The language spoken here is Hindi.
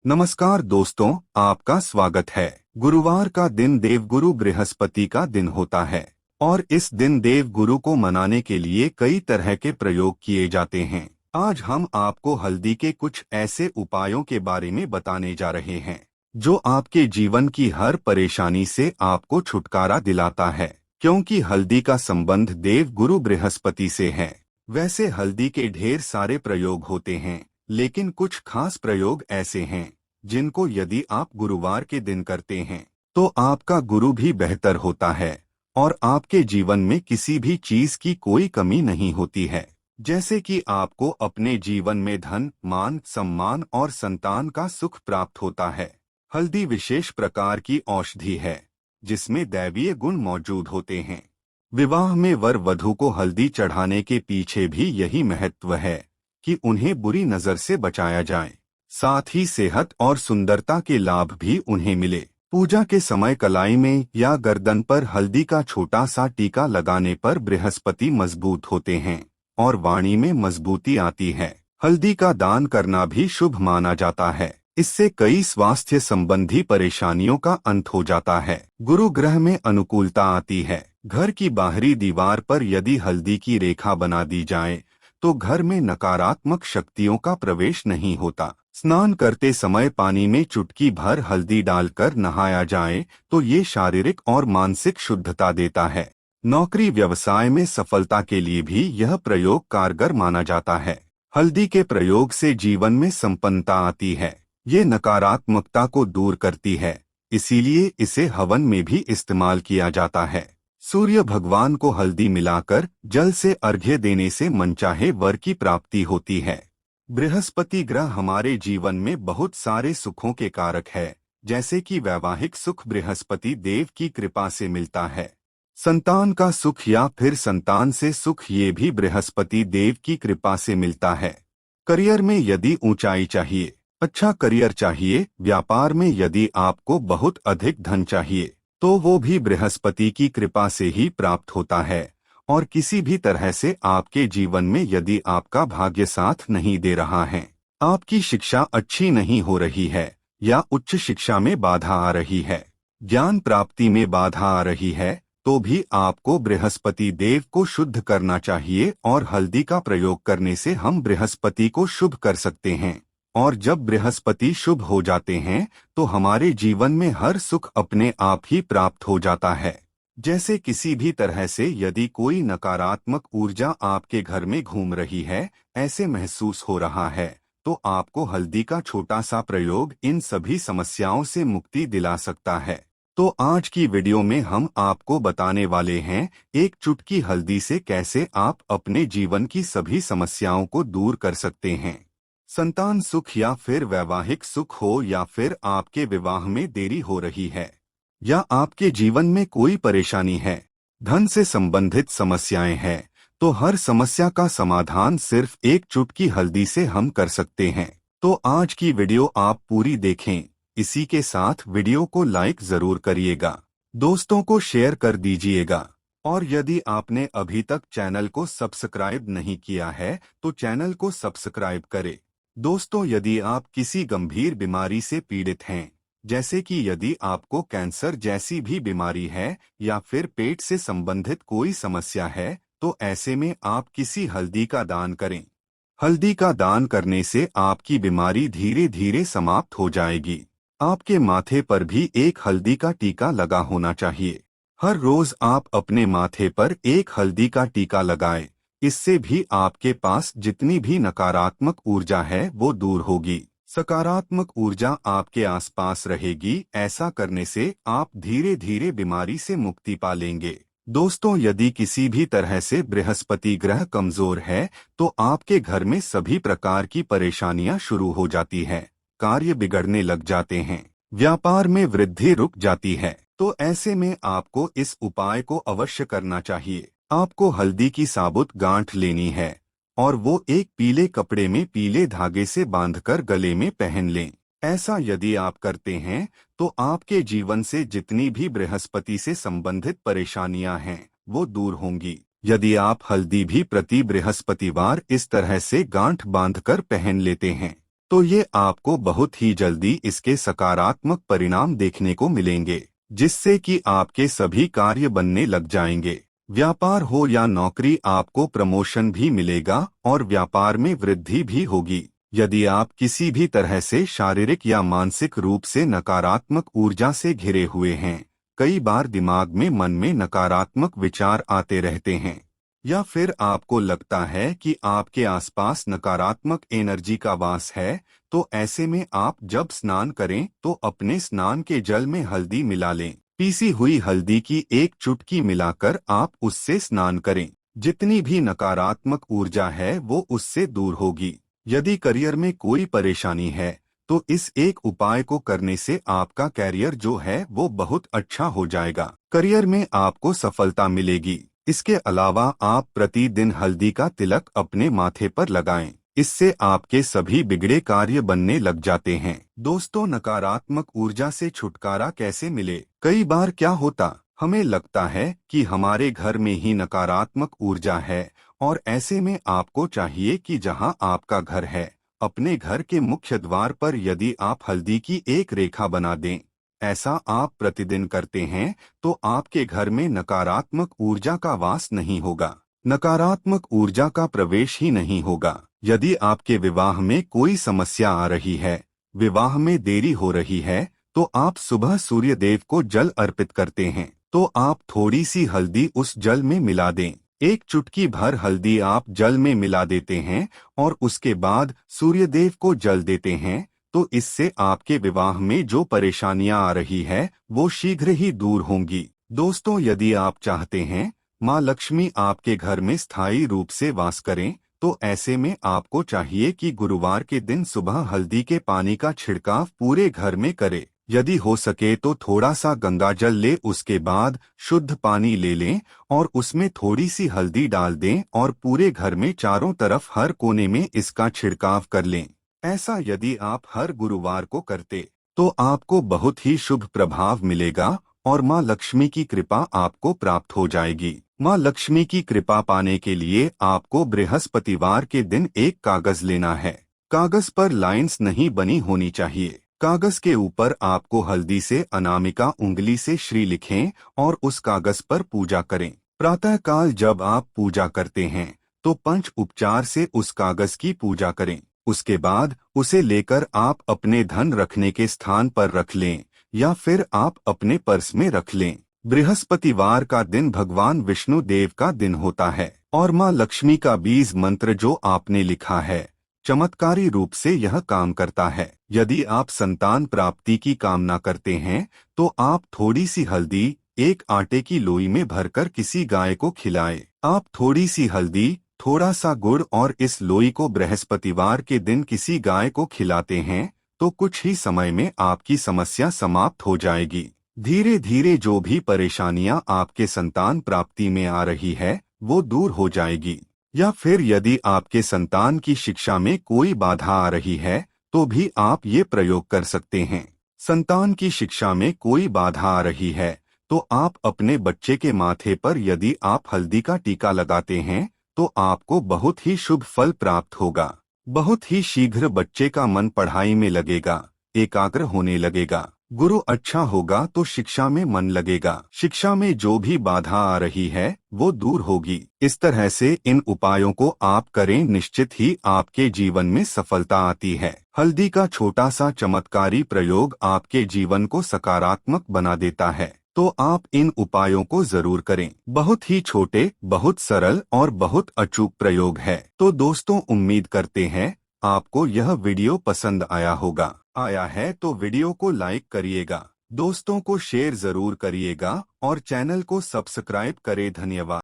नमस्कार दोस्तों, आपका स्वागत है। गुरुवार का दिन देवगुरु बृहस्पति का दिन होता है और इस दिन देवगुरु को मनाने के लिए कई तरह के प्रयोग किए जाते हैं। आज हम आपको हल्दी के कुछ ऐसे उपायों के बारे में बताने जा रहे हैं जो आपके जीवन की हर परेशानी से आपको छुटकारा दिलाता है, क्योंकि हल्दी का संबंध देवगुरु बृहस्पति से है। वैसे हल्दी के ढेर सारे प्रयोग होते हैं, लेकिन कुछ खास प्रयोग ऐसे हैं जिनको यदि आप गुरुवार के दिन करते हैं तो आपका गुरु भी बेहतर होता है और आपके जीवन में किसी भी चीज की कोई कमी नहीं होती है। जैसे कि आपको अपने जीवन में धन, मान, सम्मान और संतान का सुख प्राप्त होता है। हल्दी विशेष प्रकार की औषधि है जिसमें दैवीय गुण मौजूद होते हैं। विवाह में वर वधू को हल्दी चढ़ाने के पीछे भी यही महत्व है कि उन्हें बुरी नजर से बचाया जाए, साथ ही सेहत और सुंदरता के लाभ भी उन्हें मिले। पूजा के समय कलाई में या गर्दन पर हल्दी का छोटा सा टीका लगाने पर बृहस्पति मजबूत होते हैं और वाणी में मजबूती आती है। हल्दी का दान करना भी शुभ माना जाता है। इससे कई स्वास्थ्य संबंधी परेशानियों का अंत हो जाता है। गुरु ग्रह में अनुकूलता आती है। घर की बाहरी दीवार पर यदि हल्दी की रेखा बना दी जाए तो घर में नकारात्मक शक्तियों का प्रवेश नहीं होता। स्नान करते समय पानी में चुटकी भर हल्दी डालकर नहाया जाए तो ये शारीरिक और मानसिक शुद्धता देता है। नौकरी व्यवसाय में सफलता के लिए भी यह प्रयोग कारगर माना जाता है। हल्दी के प्रयोग से जीवन में संपन्नता आती है। ये नकारात्मकता को दूर करती है, इसीलिए इसे हवन में भी इस्तेमाल किया जाता है। सूर्य भगवान को हल्दी मिलाकर जल से अर्घ्य देने से मनचाहे वर की प्राप्ति होती है। बृहस्पति ग्रह हमारे जीवन में बहुत सारे सुखों के कारक है, जैसे कि वैवाहिक सुख बृहस्पति देव की कृपा से मिलता है। संतान का सुख या फिर संतान से सुख ये भी बृहस्पति देव की कृपा से मिलता है। करियर में यदि ऊंचाई चाहिए, अच्छा करियर चाहिए, व्यापार में यदि आपको बहुत अधिक धन चाहिए तो वो भी बृहस्पति की कृपा से ही प्राप्त होता है। और किसी भी तरह से आपके जीवन में यदि आपका भाग्य साथ नहीं दे रहा है, आपकी शिक्षा अच्छी नहीं हो रही है या उच्च शिक्षा में बाधा आ रही है, ज्ञान प्राप्ति में बाधा आ रही है, तो भी आपको बृहस्पति देव को शुद्ध करना चाहिए और हल्दी का प्रयोग करने से हम बृहस्पति को शुभ कर सकते हैं। और जब बृहस्पति शुभ हो जाते हैं तो हमारे जीवन में हर सुख अपने आप ही प्राप्त हो जाता है। जैसे किसी भी तरह से यदि कोई नकारात्मक ऊर्जा आपके घर में घूम रही है, ऐसे महसूस हो रहा है, तो आपको हल्दी का छोटा सा प्रयोग इन सभी समस्याओं से मुक्ति दिला सकता है। तो आज की वीडियो में हम आपको बताने वाले हैं एक चुटकी हल्दी से कैसे आप अपने जीवन की सभी समस्याओं को दूर कर सकते हैं। संतान सुख या फिर वैवाहिक सुख हो या फिर आपके विवाह में देरी हो रही है या आपके जीवन में कोई परेशानी है, धन से संबंधित समस्याएं हैं, तो हर समस्या का समाधान सिर्फ एक चुटकी हल्दी से हम कर सकते हैं। तो आज की वीडियो आप पूरी देखें। इसी के साथ वीडियो को लाइक जरूर करिएगा, दोस्तों को शेयर कर दीजिएगा और यदि आपने अभी तक चैनल को सब्सक्राइब नहीं किया है तो चैनल को सब्सक्राइब करें। दोस्तों, यदि आप किसी गंभीर बीमारी से पीड़ित हैं, जैसे कि यदि आपको कैंसर जैसी भी बीमारी है या फिर पेट से संबंधित कोई समस्या है, तो ऐसे में आप किसी हल्दी का दान करें। हल्दी का दान करने से आपकी बीमारी धीरे धीरे समाप्त हो जाएगी। आपके माथे पर भी एक हल्दी का टीका लगा होना चाहिए। हर रोज आप अपने माथे पर एक हल्दी का टीका लगाएं। इससे भी आपके पास जितनी भी नकारात्मक ऊर्जा है वो दूर होगी, सकारात्मक ऊर्जा आपके आसपास रहेगी। ऐसा करने से आप धीरे धीरे बीमारी से मुक्ति पा लेंगे। दोस्तों, यदि किसी भी तरह से बृहस्पति ग्रह कमजोर है तो आपके घर में सभी प्रकार की परेशानियां शुरू हो जाती है, कार्य बिगड़ने लग जाते हैं, व्यापार में वृद्धि रुक जाती है। तो ऐसे में आपको इस उपाय को अवश्य करना चाहिए। आपको हल्दी की साबुत गांठ लेनी है और वो एक पीले कपड़े में पीले धागे से बांधकर गले में पहन लें। ऐसा यदि आप करते हैं तो आपके जीवन से जितनी भी बृहस्पति से संबंधित परेशानियां हैं वो दूर होंगी। यदि आप हल्दी भी प्रति बृहस्पतिवार इस तरह से गांठ बांधकर पहन लेते हैं तो ये आपको बहुत ही जल्दी इसके सकारात्मक परिणाम देखने को मिलेंगे, जिससे कि आपके सभी कार्य बनने लग जाएंगे। व्यापार हो या नौकरी, आपको प्रमोशन भी मिलेगा और व्यापार में वृद्धि भी होगी। यदि आप किसी भी तरह से शारीरिक या मानसिक रूप से नकारात्मक ऊर्जा से घिरे हुए हैं, कई बार दिमाग में मन में नकारात्मक विचार आते रहते हैं, या फिर आपको लगता है कि आपके आसपास नकारात्मक एनर्जी का वास है, तो ऐसे में आप जब स्नान करें तो अपने स्नान के जल में हल्दी मिला लें। पीसी हुई हल्दी की एक चुटकी मिलाकर आप उससे स्नान करें। जितनी भी नकारात्मक ऊर्जा है वो उससे दूर होगी। यदि करियर में कोई परेशानी है तो इस एक उपाय को करने से आपका कैरियर जो है वो बहुत अच्छा हो जाएगा। करियर में आपको सफलता मिलेगी। इसके अलावा आप प्रतिदिन हल्दी का तिलक अपने माथे पर लगाएं। इससे आपके सभी बिगड़े कार्य बनने लग जाते हैं। दोस्तों, नकारात्मक ऊर्जा से छुटकारा कैसे मिले? कई बार क्या होता, हमें लगता है कि हमारे घर में ही नकारात्मक ऊर्जा है, और ऐसे में आपको चाहिए कि जहां आपका घर है, अपने घर के मुख्य द्वार पर यदि आप हल्दी की एक रेखा बना दें, ऐसा आप प्रतिदिन करते हैं, तो आपके घर में नकारात्मक ऊर्जा का वास नहीं होगा, नकारात्मक ऊर्जा का प्रवेश ही नहीं होगा। यदि आपके विवाह में कोई समस्या आ रही है, विवाह में देरी हो रही है, तो आप सुबह सूर्य देव को जल अर्पित करते हैं, तो आप थोड़ी सी हल्दी उस जल में मिला दें। एक चुटकी भर हल्दी आप जल में मिला देते हैं और उसके बाद सूर्य देव को जल देते हैं, तो इससे आपके विवाह में जो परेशानियां आ रही है वो शीघ्र ही दूर होंगी। दोस्तों, यदि आप चाहते हैं माँ लक्ष्मी आपके घर में स्थायी रूप से वास करें, तो ऐसे में आपको चाहिए कि गुरुवार के दिन सुबह हल्दी के पानी का छिड़काव पूरे घर में करें। यदि हो सके तो थोड़ा सा गंगा जल ले, उसके बाद शुद्ध पानी ले लें और उसमें थोड़ी सी हल्दी डाल दें और पूरे घर में चारों तरफ हर कोने में इसका छिड़काव कर लें। ऐसा यदि आप हर गुरुवार को करते तो आपको बहुत ही शुभ प्रभाव मिलेगा और माँ लक्ष्मी की कृपा आपको प्राप्त हो जाएगी। माँ लक्ष्मी की कृपा पाने के लिए आपको बृहस्पतिवार के दिन एक कागज लेना है। कागज पर लाइंस नहीं बनी होनी चाहिए। कागज के ऊपर आपको हल्दी से अनामिका उंगली से श्री लिखें और उस कागज पर पूजा करें। प्रातःकाल जब आप पूजा करते हैं तो पंच उपचार से उस कागज की पूजा करें। उसके बाद उसे लेकर आप अपने धन रखने के स्थान पर रख लें या फिर आप अपने पर्स में रख लें। बृहस्पतिवार का दिन भगवान विष्णु देव का दिन होता है और माँ लक्ष्मी का बीज मंत्र जो आपने लिखा है, चमत्कारी रूप से यह काम करता है। यदि आप संतान प्राप्ति की कामना करते हैं तो आप थोड़ी सी हल्दी एक आटे की लोई में भरकर किसी गाय को खिलाएं। आप थोड़ी सी हल्दी, थोड़ा सा गुड़ और इस लोई को बृहस्पतिवार के दिन किसी गाय को खिलाते हैं तो कुछ ही समय में आपकी समस्या समाप्त हो जाएगी। धीरे धीरे जो भी परेशानियां आपके संतान प्राप्ति में आ रही है वो दूर हो जाएगी। या फिर यदि आपके संतान की शिक्षा में कोई बाधा आ रही है तो भी आप ये प्रयोग कर सकते हैं। संतान की शिक्षा में कोई बाधा आ रही है तो आप अपने बच्चे के माथे पर यदि आप हल्दी का टीका लगाते हैं तो आपको बहुत ही शुभ फल प्राप्त होगा। बहुत ही शीघ्र बच्चे का मन पढ़ाई में लगेगा, एकाग्र होने लगेगा। गुरु अच्छा होगा तो शिक्षा में मन लगेगा। शिक्षा में जो भी बाधा आ रही है वो दूर होगी। इस तरह से इन उपायों को आप करें, निश्चित ही आपके जीवन में सफलता आती है। हल्दी का छोटा सा चमत्कारी प्रयोग आपके जीवन को सकारात्मक बना देता है, तो आप इन उपायों को जरूर करें। बहुत ही छोटे, बहुत सरल और बहुत अचूक प्रयोग है। तो दोस्तों, उम्मीद करते हैं आपको यह वीडियो पसंद आया होगा। आया है तो वीडियो को लाइक करिएगा, दोस्तों को शेयर जरूर करिएगा और चैनल को सब्सक्राइब करें। धन्यवाद।